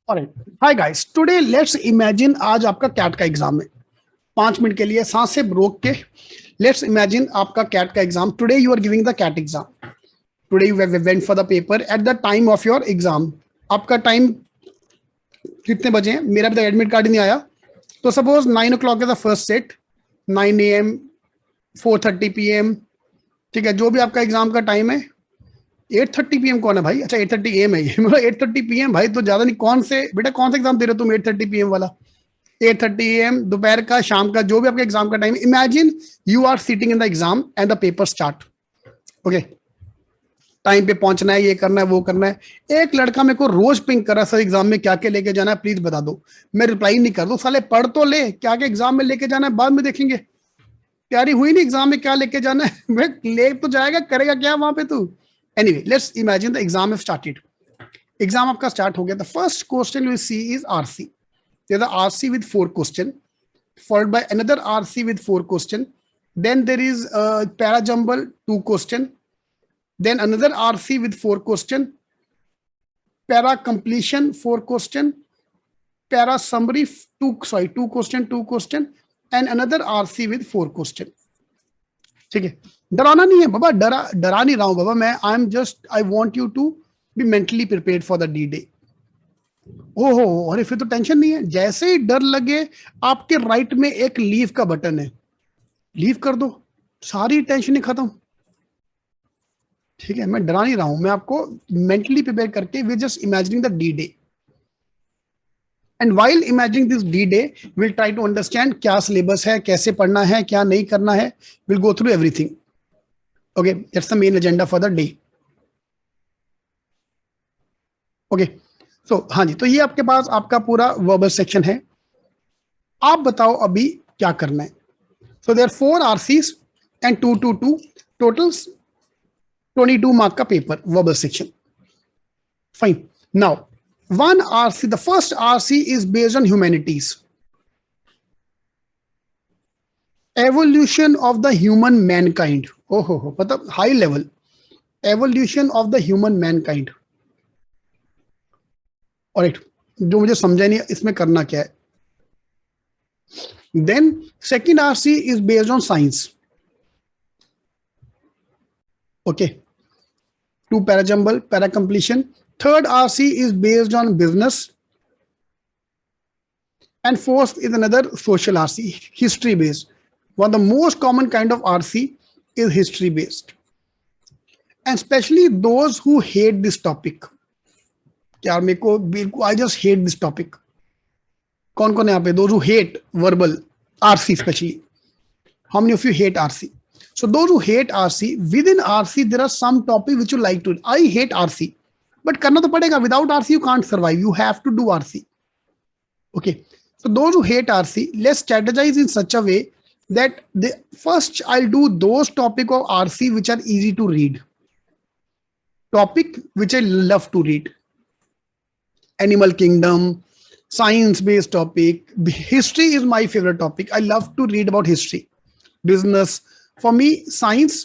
Alright, hi guys, today let's imagine आज आपका CAT का एग्जाम है। 5 मिनट के लिए सांसें रोक के लेट्स इमेजिन आपका कैट का exam. Today you are giving the CAT exam. Today you went for the paper at the time of your exam. आपका टाइम कितने बजे है? मेरा भी तो एडमिट कार्ड ही नहीं आया। तो सपोज 9 o'clock है the first set, 9 AM, 4:30 PM। ठीक है, जो भी आपका एग्जाम का टाइम है। 8:30 PM कौन है भाई? अच्छा, 8:30 AM है ये। मतलब 8:30 PM भाई तो ज्यादा नहीं। कौन से बेटा, कौन सा एग्जाम दे रहे हो तुम 8:30 PM वाला? 8:30 AM दोपहर का, शाम का, जो भी आपका एग्जाम का time. Imagine you are sitting in the exam and the paper start. Okay, time पे पहुंचना है, ये करना है, वो करना है। एक लड़का मेरे को रोज पिंग करा, सर एग्जाम में क्या क्या लेके जाना है प्लीज बता दो। मैं रिप्लाई नहीं कर दूं, साले पढ़ तो ले, क्या क्या एग्जाम में लेके जाना है बाद में देखेंगे। तैयारी हुई नहीं एग्जाम में क्या लेके जाना है। भाई ले तो जाएगा, करेगा क्या वहां पे तू? Anyway, let's imagine the exam have started. Exam आपका स्टार्ट हो गया। The first question you see is RC. There's the RC with 4 questions, followed by another RC with 4 questions. Then there is a parajumble 2 questions. Then another RC with 4 questions. Para completion 4 questions. Para summary 2 questions, and another RC with 4 questions. ठीक है, डराना नहीं है बाबा, डरा नहीं रहा हूं बाबा मैं। I want you to be mentally prepared for the D day. ओहो, अरे फिर तो टेंशन नहीं है। जैसे ही डर लगे, आपके राइट में एक लीव का बटन है, लीव कर दो, सारी टेंशन खत्म। ठीक है, मैं डरा नहीं रहा हूं, मैं आपको मेंटली प्रिपेयर करके we just imagining the D day. And while imagining this D day will try to understand क्या सिलेबस है, कैसे पढ़ना है, क्या नहीं करना है। Will go through everything. Okay, that's the main agenda for the day. Okay, so हाँ जी, तो ये आपके पास आपका पूरा वर्बल सेक्शन है। आप बताओ अभी क्या करना है। So there 4 RCs and 2 totals 22 mark का पेपर, verbal section. Fine, now 1 RC, the first RC is based on humanities. Evolution of the human mankind. ओहो, मतलब high level evolution of the human mankind. Alright, जो मुझे समझा नहीं इसमें करना क्या है। Then second RC is based on science. Okay, 2 parajumble, para completion. Third RC is based on business, and fourth is another social RC, history based. One of the most common kind of RC is history based, and especially those who hate this topic. यार मेरे को बिल्कुल, I just hate this topic. कौन कौन है यहाँ पे? Those who hate verbal RC especially. How many of you hate RC? So those who hate RC, within RC there are some topics which you like to. I hate RC, but करना तो पड़ेगा. Without RC you can't survive. You have to do RC. Okay. So those who hate RC, let's strategize in such a way that first I'll do those topic of RC which are easy to read. Topic which I love to read. Animal kingdom, science-based topic. History is my favorite topic. I love to read about history. Business. For me, science,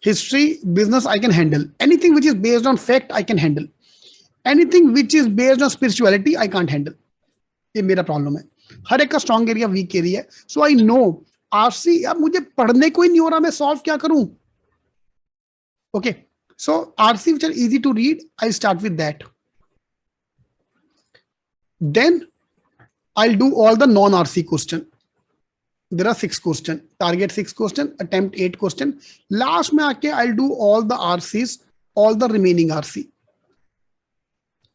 history, business, I can handle. Anything which is based on fact, I can handle. Anything which is based on spirituality, I can't handle. ये मेरा problem है। हर एक का strong area, week area है। सो I know RC, अब मुझे पढ़ने को ही नहीं हो रहा, मैं सॉल्व क्या करूं? Okay, so RC which are easy to read, I start with that. Then I'll do all the non-RC question. There are 6 questions. Target 6 questions, attempt 8 questions. Last में आके I'll do all the RCs, all the remaining RC.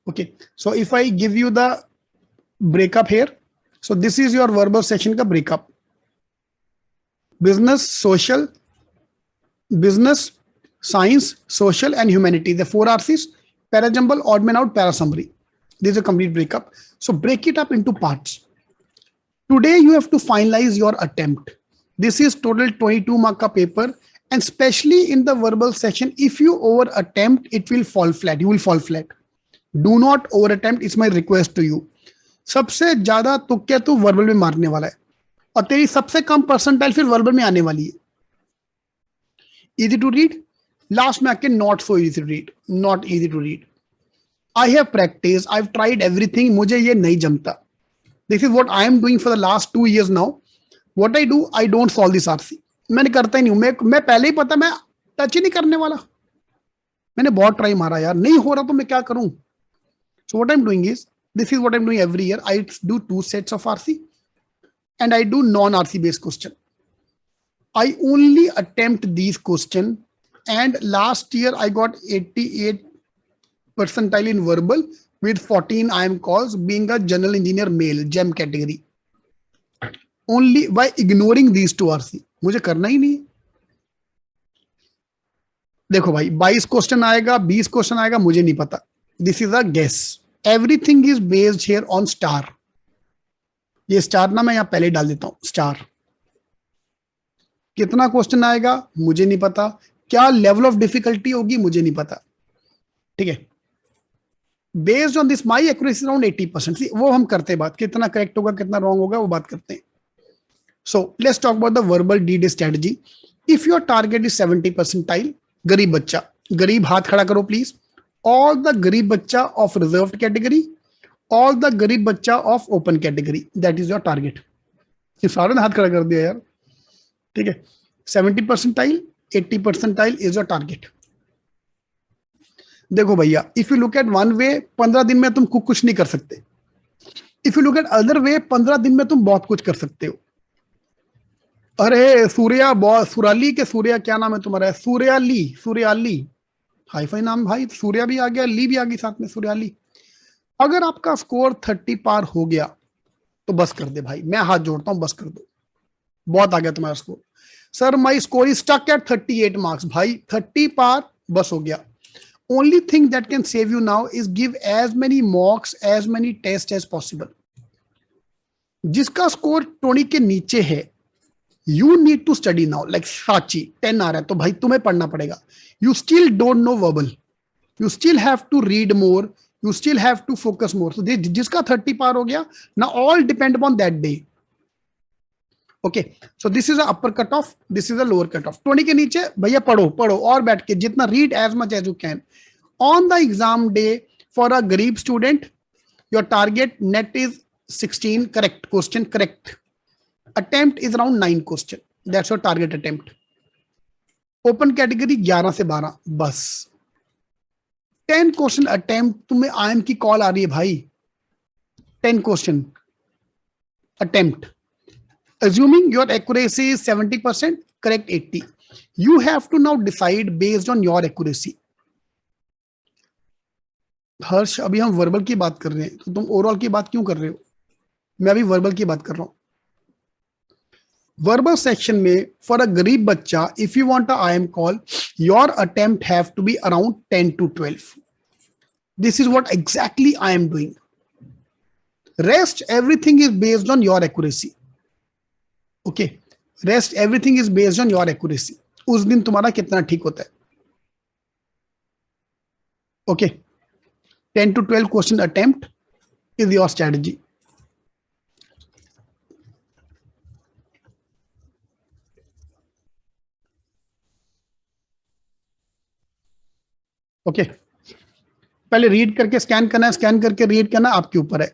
Okay. So if I give you the breakup here, so this is your verbal section का breakup. Business, social, business, science, social, and humanity. The 4 RCs. Parajumble, odd man out, para summary. This is a complete breakup. So break it up into parts. Today you have to finalize your attempt. This is total 22 mark ka paper, and especially in the verbal section, if you over attempt, it will fall flat. You will fall flat. Do not over attempt. It's my request to you. सबसे ज्यादा तुक्के तू verbal में मारने वाला है, और तेरी सबसे कम परसेंटाइल फिर वर्बल में आने वाली है। Easy to read. लास्ट में आके not so easy to read. Not easy to read. I have practice, I have tried everything, मुझे ये नहीं जमता. This is what I am doing for the last 2 years now. What I do, I don't solve this RC. मैंने करता ही नहीं हूं. मैं पहले ही पता मैं टच ही नहीं करने वाला. मैंने बहुत ट्राई मारा यार, नहीं हो रहा तो मैं क्या करूं. So what I am doing is, this is what I'm doing every year. I do 2 sets of RC and I do non-RC based question. I only attempt these question, and last year I got 88 percentile in verbal with 14 IM calls, being a general engineer male gem category. Only by ignoring these 2 RC. मुझे करना ही नहीं. देखो भाई 22 question आएगा, 20 question आएगा, मुझे नहीं पता. This is a guess. Everything is based here on star. ये स्टार ना मैं यहां पहले डाल देता हूं. स्टार. कितना क्वेश्चन आएगा मुझे नहीं पता, क्या लेवल ऑफ डिफिकल्टी होगी मुझे नहीं पता. ठीक है. Based on this my accuracy around 80%. वो हम करते हैं बात, कितना करेक्ट होगा कितना रॉन्ग होगा वो बात करते हैं. So let's talk about the verbal deed strategy. If your target is 70 percentile, गरीब बच्चा, गरीब हाथ खड़ा करो प्लीज. ऑल द गरीब बच्चा of reserved category, all the गरीब बच्चा of open category, that is your target. ये सारे ने हाथ खड़ा कर दिया यार. ठीक है. 70 percentile, 80 percentile is your target. देखो भैया, if you look at one way, 15 दिन में तुम कुछ नहीं कर सकते. If you look at other way, 15 दिन में तुम बहुत कुछ कर सकते हो. अरे सूर्या, सुराली के सूर्या, क्या नाम है तुम्हारा? सूर्याली, सूर्याली, हाईफाई नाम भाई. सूर्या भी आ गया, ली भी आ गई साथ में, सूर्याली. अगर आपका स्कोर 30 पार हो गया तो बस कर दे भाई, मैं हाथ जोड़ता हूं, बस कर दो. बहुत आ गया तुम्हारा score. Sir my score is stuck at 38 marks. भाई 30 पार बस हो गया. Only thing that can save you now is give as many mocks, as many test as possible. जिसका स्कोर 20 के नीचे है, you need to study now. Like Sachi 10 आ रहा है तो भाई तुम्हें पढ़ना पड़ेगा. You still don't know verbal, you still have to read more, you still have to focus more. जिसका 30 पार हो गया ना, all depend upon that day. Okay, so this is upper cut off, this is a lower cut off. 20 के नीचे भैया पढ़ो पढ़ो और बैठ के जितना, read as much as you can. On the exam day for a गरीब student, your target net is 16 correct question, correct. Attempt is around 9 question, that's your target attempt. Open category 11 से 12 बस. 10 क्वेश्चन अटेम्प्ट. तुम्हें IIM की call आ रही है भाई. 10 question attempt. Assuming your accuracy is 70%, correct 80. You have to now decide based on your accuracy. हर्ष, अभी हम वर्बल की बात कर रहे हैं तो तुम ओवरऑल की बात क्यों कर रहे हो? मैं अभी वर्बल की बात कर रहा हूं. वर्बल सेक्शन में फॉर अ गरीब बच्चा, if you want a IIM call, your attempt have to be around 10 to 12. This is what exactly I am doing. Rest everything is based on your accuracy. Okay, rest everything is based on your accuracy. उस दिन तुम्हारा कितना ठीक होता है. Okay, 10 to 12 question attempt is your strategy. Okay, पहले read करके scan करना है, स्कैन करके रीड करना आपके ऊपर है.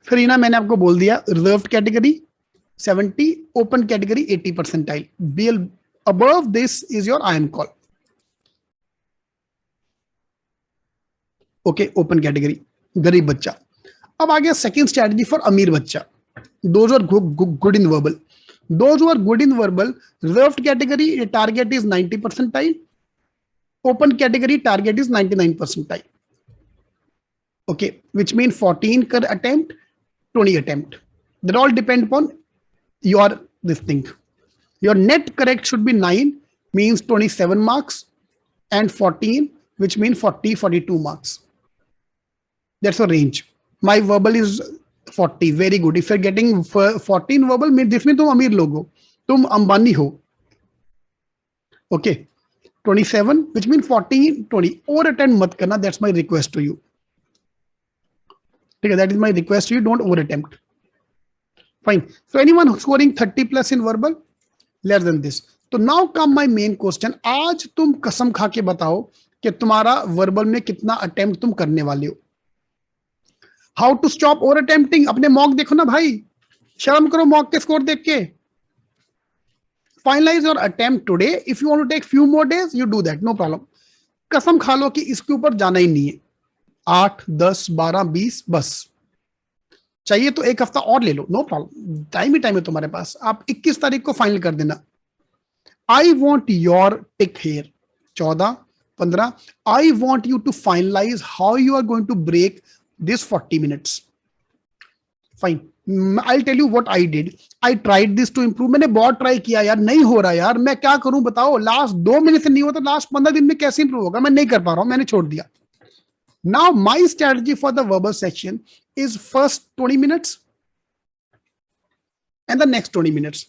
फिर ना मैंने आपको बोल दिया, reserved category 70, open category 80 percentile. Above this is your IIM call. Okay, open category, गरीब बच्चा. अब आ गया second strategy for अमीर बच्चा. Those are good in verbal. Those who are good in verbal, reserved category target is 90 percentile. Open category target is 99 percentile. Okay, which means 14 per attempt, 20 attempt. That all depend upon your this thing. Your net correct should be 9, means 27 marks, and 14, which means 42 marks. That's a range. My verbal is 40. Very good. If you're getting 14 verbal, this means तुम अमीर लोग हो, तुम अंबानी हो. Okay, 27, which means 14, 20. Over attempt मत करना. That's my request to you. Okay, that is my request to you. Don't over attempt. Fine. So anyone scoring 30 plus in verbal, less than this. So now come my main question. आज तुम कसम खा के बताओ कि तुम्हारा verbal में कितना अटेम्प्ट तुम करने वाले हो. How to stop over attempting, अपने मॉक देखो ना भाई, शर्म करो मॉक के स्कोर देख के. Finalize your attempt today, if you want to take few more days you do that, no problem. कसम खा लो कि इसके ऊपर जाना ही नहीं है. 8, 10, 12, 20 बस. चाहिए तो एक हफ्ता और ले लो, नो प्रॉब्लम, टाइम ही टाइम है तुम्हारे पास. आप 21 तारीख को फाइनल कर देना. I want your tick here 14, 15. I want you to finalize how you are going to break this 40 minutes. Fine, I'll tell you what I did. I tried this to improve. मैंने बहुत try किया यार, नहीं हो रहा यार, मैं क्या करूं बताओ. लास्ट 2 महीने से नहीं होता, लास्ट 15 दिन में कैसे इंप्रूव होगा, मैं नहीं कर पा रहा हूं, मैंने छोड़ दिया. Now my strategy for the verbal section is first 20 minutes and the next 20 minutes.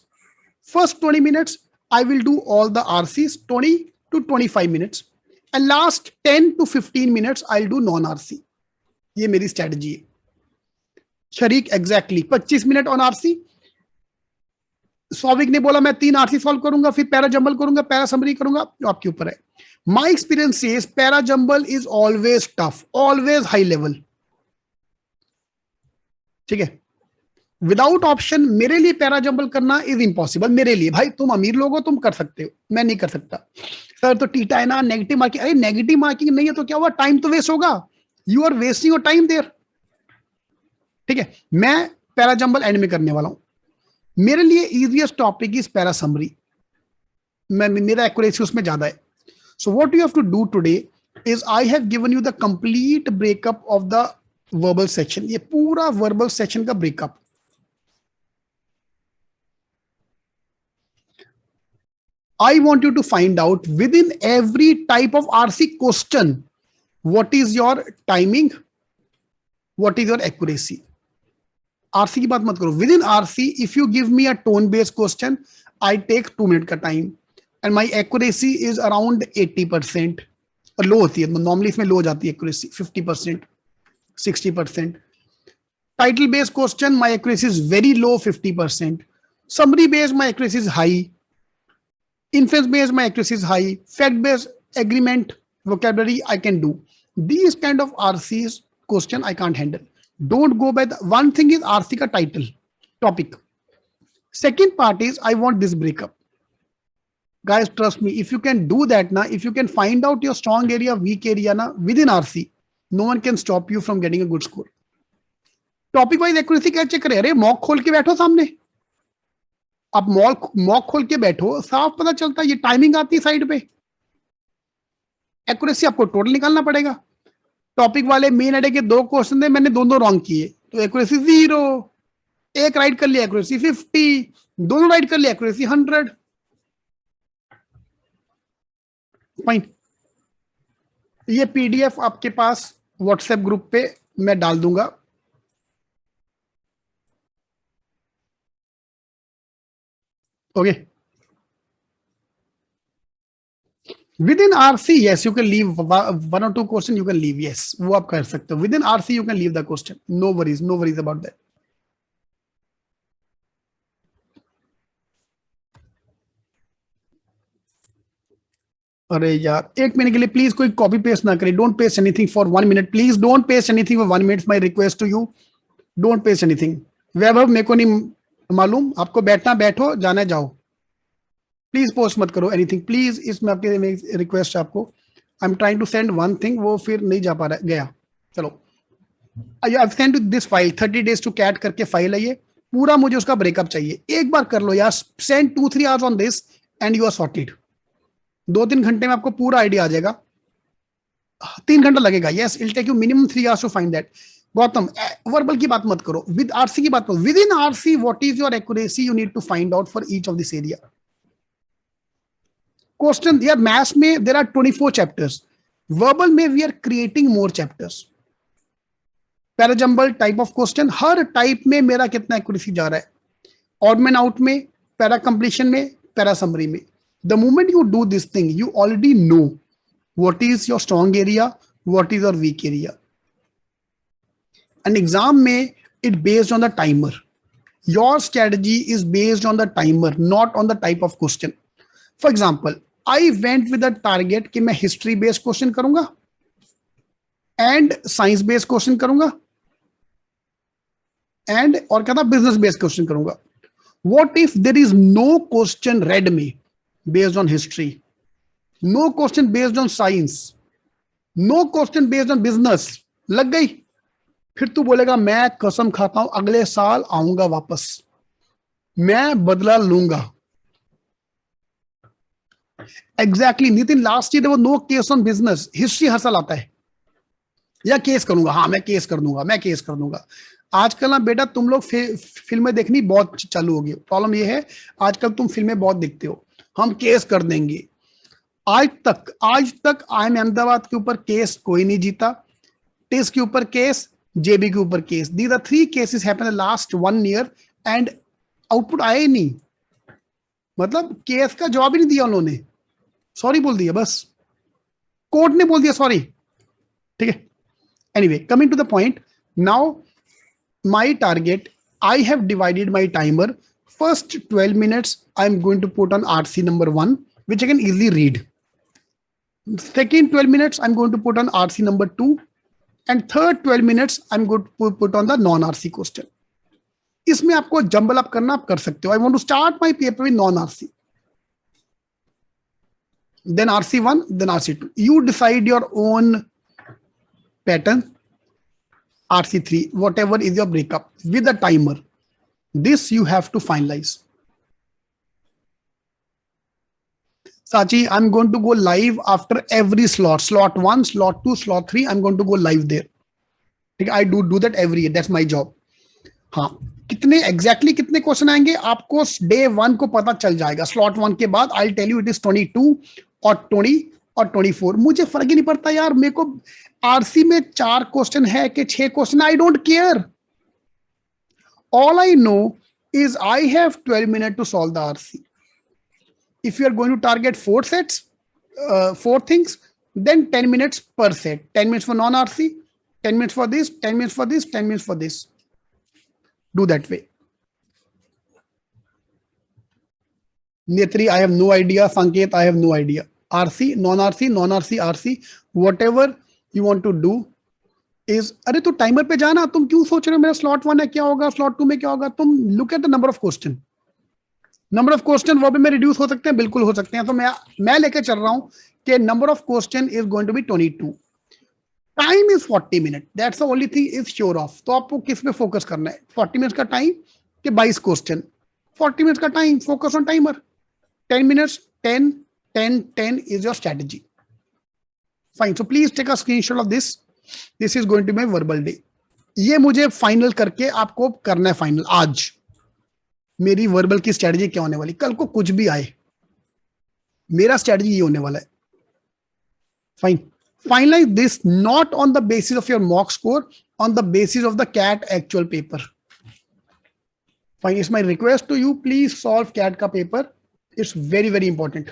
First 20 minutes I will do all the RCs, 20 to 25 minutes, and last 10 to 15 minutes I'll do non-RC. ये मेरी strategy है. शरीक exactly 25 minute on RC. Souvik ने बोला मैं 3 RC solve करूंगा, फिर para jumble करूंगा, पैरा समरी करूंगा, आपके ऊपर है. My experience is para jumble is always tough, always high level. ठीक है, विदाउट ऑप्शन मेरे लिए पैरा जंबल करना इज इम्पॉसिबल. मेरे लिए भाई, तुम अमीर लोग हो, तुम कर सकते हो, मैं नहीं कर सकता. सर तो टीटा है ना, नेगेटिव मार्किंग. अरे नेगेटिव मार्किंग नहीं है तो क्या हुआ, टाइम तो वेस्ट होगा. You are wasting your time there. ठीक है, मैं पैरा जंबल एंड में करने वाला हूं. मेरे लिए easiest topic is para summary. मेरा एक्यूरेसी उसमें ज्यादा है. So what you have to do today is I have given you the complete breakup of the verbal section. ये पूरा वर्बल सेक्शन का breakup. I want you to find out within every type of RC question, what is your timing, what is your accuracy. RC की बात मत करो. Within RC, if you give me a tone based question, I take 2 minute का time and my accuracy is around 80%. और लो होती है, normally इसमें लो हो जाती है accuracy 50%, 60%. Title based question, my accuracy is very low, 50%. Summary based, my accuracy is high. Inference based, my accuracy is high. Fact based, agreement, vocabulary, I can do. These kind of RC's question I can't handle. Don't go by the one thing is RC का title, topic. Second part is I want this breakup. Guys, trust me, if you can do that na, if you can find out your strong area, weak area na within RC, no one can stop you from getting a good score. Topic wise accuracy क्या check करे? अरे mock खोल के बैठो सामने. आप mock खोल के बैठो, साफ पता चलता है. ये टाइमिंग आती है साइड पे. एक्यूरेसी आपको टोटल निकालना पड़ेगा. टॉपिक वाले मेन एडे के 2 क्वेश्चन थे, मैंने दोनों रॉन्ग किए तो एक्यूरेसी 0. एक राइट कर लिया एक्यूरेसी 50, दोनों राइट कर लिया एक्यूरेसी 100. फाइन. ये पीडीएफ आपके पास व्हाट्सएप ग्रुप पे मैं डाल दूंगा. Okay. Within RC, yes, you can leave 1 or 2 question. You can leave, yes, वो आप कर सकते हो. Within RC, you can leave the question. No worries about that. अरे यार 1 मिनट के लिए प्लीज कोई कॉपी पेस्ट ना करे. Don't paste anything for 1 minute, please don't paste anything for 1 minute. My request to you, don't paste anything. Vaibhav मेरे को नहीं मालूम, आपको बैठना बैठो, जाना जाओ. प्लीज पोस्ट मत करो एनीथिंग प्लीज. इसमें आपके रिक्वेस्ट है आपको. I am trying to send one thing, वो फिर नहीं जा पा रहा गया. चलो, I have send this file 30 days to CAT करके फाइल है ये. पूरा मुझे उसका ब्रेकअप चाहिए. एक बार कर लो यार. Send 2-3 hours on this and you are sorted. 2-3 घंटे में आपको पूरा आइडिया आ जाएगा. 3 घंटा लगेगा. Yes, it take you minimum 3 hours to find that. Gautam, verbal की बात मत करो, विद आरसी की बात करो. Within RC what is your accuracy, you need to find out for each of this area. Question यार, मैथ्स में there are 24 chapters. Verbal में we are creating more chapters. Parajumble type of question, हर type में मेरा कितना accuracy जा रहा है. ऑड मैन आउट में, पैरा कंप्लीशन में, पैरा समरी में. The moment you do this thing, you already know what is your strong area, what is your weak area. And exam में it based on the timer. Your strategy is based on the timer, not on the type of question. For example, I went with the target कि मैं history based question करूंगा and science based question करूंगा. And और क्या था, business based question करूंगा. What if there is no question read me based on history, no question based on science, no question based on business. लग गई. फिर तू बोलेगा मैं कसम खाता हूं अगले साल आऊंगा वापस, मैं बदला लूंगा. एग्जैक्टली नितिन, लास्ट ईयर वो no case on business, history हर साल आता है. या केस करूंगा, हाँ मैं केस कर दूंगा, मैं केस कर दूंगा. आजकल ना बेटा तुम लोग फिल्में देखनी बहुत चालू होगी. प्रॉब्लम ये है आजकल तुम फिल्में बहुत देखते हो, हम केस कर देंगे. आज तक आईएम अहमदाबाद के ऊपर केस कोई नहीं जीता. टिस के ऊपर केस, जेबी के ऊपर case. These are 3 cases happen in last 1 year and output आया ही नहीं. मतलब केस का जवाब ही नहीं दिया उन्होंने, सॉरी बोल दिया बस, कोर्ट ने बोल दिया सॉरी. ठीक है. Anyway, coming to the point. Now my target, I have divided my timer. First 12 minutes, I'm going to put on RC number 1, which I can easily read. Second 12 minutes, I'm going to put on RC number 2. And third 12 minutes, I'm going to put on the non-RC question. इसमें आपको jumble up करना आप कर सकते हो. I want to start my paper with non-RC. Then RC1, then RC2. You decide your own pattern. RC3, whatever is your breakup with a timer. This you have to finalize. Sachi, I'm going to go live after every slot. Slot 1, slot 2, slot 3. I'm going to go live there. I do that every year. That's my job. हाँ, कितने exactly कितने question आएंगे आपको day 1 को पता चल जाएगा. Slot 1 के बाद I tell you it is 22 और 20 और 24. मुझे फर्क ही नहीं पड़ता यार. मेरे को आरसी में 4 क्वेश्चन है कि 6 question, I don't care. All I know is I have 12 minutes to solve the RC. If you are going to target 4 sets, 4 things, then 10 minutes per set. 10 minutes for non-RC, 10 minutes for this, 10 minutes for this, 10 minutes for this. Do that way. Netri, I have no idea. Sanket, I have no idea. RC, non-RC, non-RC, RC, whatever you want to do. अरे तो timer पे जाना. तुम क्यों सोच रहे हो मेरा स्लॉट 1 है क्या होगा, स्लॉट 2 में क्या होगा. तुम look at the number of question. Number of question वो भी में रिड्यूस हो सकते हैं, बिल्कुल हो सकते हैं. तो मैं लेके चल रहा हूं कि number of question is going to be 22. Time is 40 minute. That's the only thing is sure of. तो आपको किस पे फोकस करना है, 40 मिनट्स का टाइम कि 22 क्वेश्चन. 40 मिनट्स का time, focus on timer. 10 minutes, 10 10 10 is your strategy. Fine. So please take a screenshot of this. This is going to my verbal day. ये मुझे फाइनल करके आपको करना है फाइनल आज. मेरी वर्बल की स्ट्रेटजी क्या होने वाली, कल को कुछ भी आए मेरा स्ट्रेटजी ये होने वाला है. Fine. Finalize this not on the basis of your mock score, on the basis of the CAT actual paper. Fine. It's my request to you, please solve CAT का paper. It's very very important.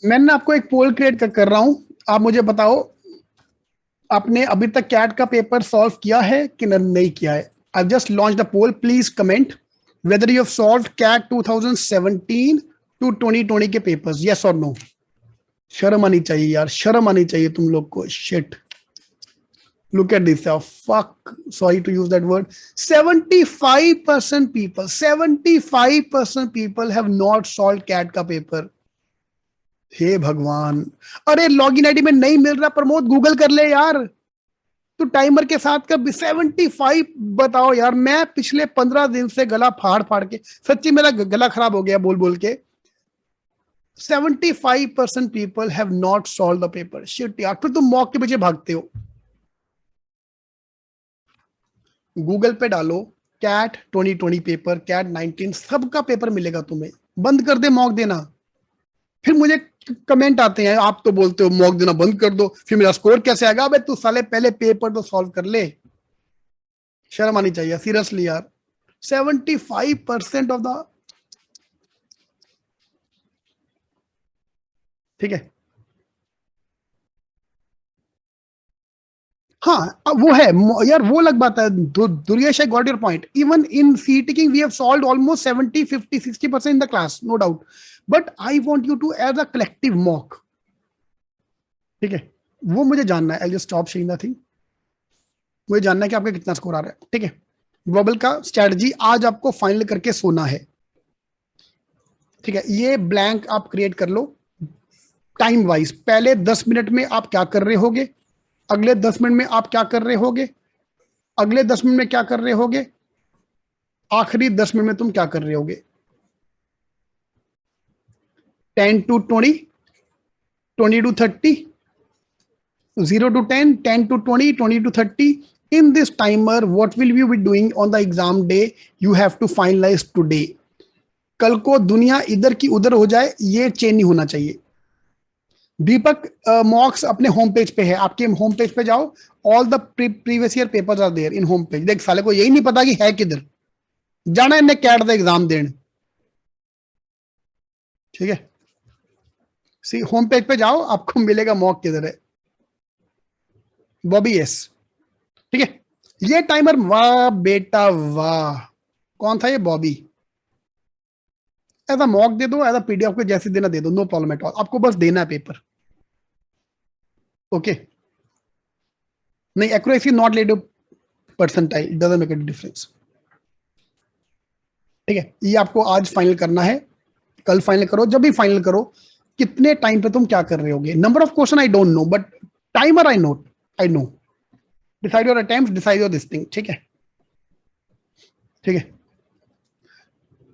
मैंने आपको एक पोल create कर रहा हूं. आप मुझे बताओ आपने अभी तक कैट का पेपर सॉल्व किया है कि नहीं किया है. I just launch the poll. Please comment whether you have solved CAT 2017 to 2020 के पेपर्स, yes or no. शर्म आनी चाहिए यार, शर्म आनी चाहिए तुम लोग को. Shit, look at this. Fuck, sorry to use that word. 75% people have not solved CAT का पेपर. हे भगवान. अरे लॉगिन आईडी में नहीं मिल रहा प्रमोद, गूगल कर ले यार. तो टाइमर के साथ का 75. बताओ यार, मैं पिछले 15 दिन से गला फाड़ फाड़ के, सच्ची मेरा गला खराब हो गया बोल बोल के. 75% people have not solve the paper. Shit यार, फिर तुम मॉक के पीछे भागते हो. गूगल पे डालो कैट 2020 पेपर, कैट 19, सबका पेपर मिलेगा तुम्हें. बंद कर दे मॉक देना. फिर मुझे कमेंट आते हैं आप तो बोलते हो मॉक देना बंद कर दो, फिर मेरा स्कोर कैसे आएगा. अबे तू साले पहले पेपर तो सॉल्व कर ले. शर्म आनी चाहिए सीरियसली यार. 75% ऑफ द, ठीक है. हाँ वो है यार, वो अलग बात है। Durgesh, I got your point. Even in sitting we have solved almost 70 50 60% in the class, no doubt, but I want you to as a collective mock. ठीक है, वो मुझे जानना है। I just stop sharing the thing. मुझे जानना है कि आपका कितना स्कोर आ रहा है। ठीक है, बबल का स्ट्रेटजी आज आपको फाइनल करके सोना है। ठीक है, ये ब्लैंक आप क्रिएट कर लो टाइम वाइज। पहले 10 मिनट में आप क्या कर रहे होगे, अगले 10 मिनट में आप क्या कर रहे होगे, अगले 10 मिनट में क्या कर रहे होगे, आखिरी 10 मिनट में तुम क्या कर रहे होगे। 10 to 20, 20 to 30, 0 to 10, 10 to 20, 20 to 30. In this timer, what will you be doing on the exam day? You have to finalize today. कल को दुनिया इधर की उधर हो जाए, ये चेंज नहीं होना चाहिए। दीपक, मॉक्स अपने होम पेज पे है, आपके होम पेज पे जाओ। All the previous year papers are there in home page. देख, साले को यही नहीं पता कि है किधर, जाना इन्हें कैट द एग्जाम देने। ठीक है, सी होम पेज पे जाओ, आपको मिलेगा मॉक किधर है। बॉबी एस। ठीक है, ये टाइमर, वाह बेटा वाह। कौन था ये? बॉबी। ऐसा मॉक दे दो, ऐसा पीडीएफ को जैसे देना दे दो, नो प्रॉब्लम एट ऑल। आपको बस देना है पेपर। ओके, नहीं, accuracy not led percentile, it doesn't make a difference. ठीक है, ये आपको आज फाइनल करना है। कल फाइनल करो, जब भी फाइनल करो, कितने टाइम पे तुम क्या कर रहे होगे। Number of question I don't know, but timer I know, I know. Decide your attempt, decide your this thing. ठीक है, ठीक है।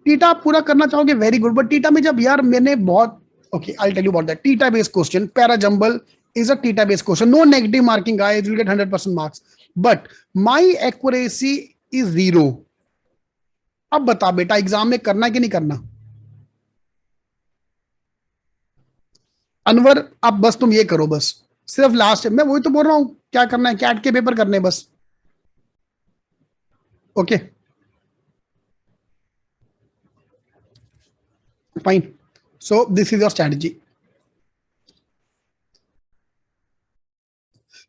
टीटा आप पूरा करना चाहोगे, वेरी गुड, बट टीटा में जब यार मैंने बहुत, okay I tell you about that. TITA based question, para jumble is a theta based question, no negative marking guys, you'll get 100% marks, but my accuracy is 0। अब बता बेटा, exam में करना कि नहीं करना। अनवर, अब बस तुम ये करो, बस सिर्फ लास्ट, मैं वही तो बोल रहा हूं, क्या करना है, कैट के पेपर करने बस। Okay fine, so this is your strategy.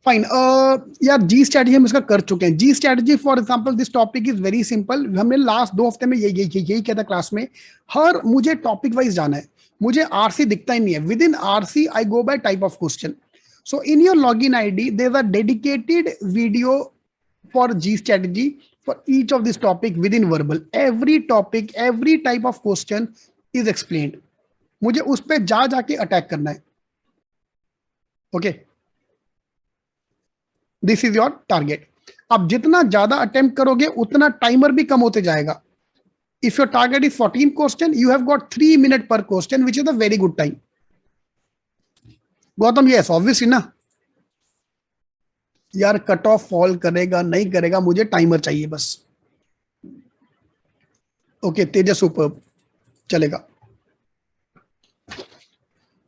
Fine, यार जी स्ट्रैटेजी हम इसका कर चुके हैं। जी strategy for example, this topic is very simple. हमने लास्ट 2 हफ्ते में यही किया था क्लास में। हर मुझे टॉपिक वाइज जाना है, मुझे आरसी दिखता ही नहीं है। Within RC I go by type of question. So in your log in ID there is a dedicated video for the strategy for each of this topic within verbal. Every topic, every type of question is explained. मुझे उस पर जाके attack करना है। Okay, this is your target. अब जितना ज्यादा attempt करोगे उतना टाइमर भी कम होते जाएगा। If your target is 14 question, you have got 3 minute per question, which is a very good time. Gautam, yes obviously ना यार, कट ऑफ फॉल करेगा नहीं करेगा, मुझे टाइमर चाहिए बस। ओके तेजस, सुपर, चलेगा।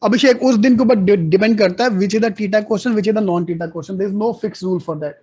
अभिषेक, उस दिन के ऊपर डिपेंड करता है which is the TITA question, which is the non TITA question. There is no fix rule for that.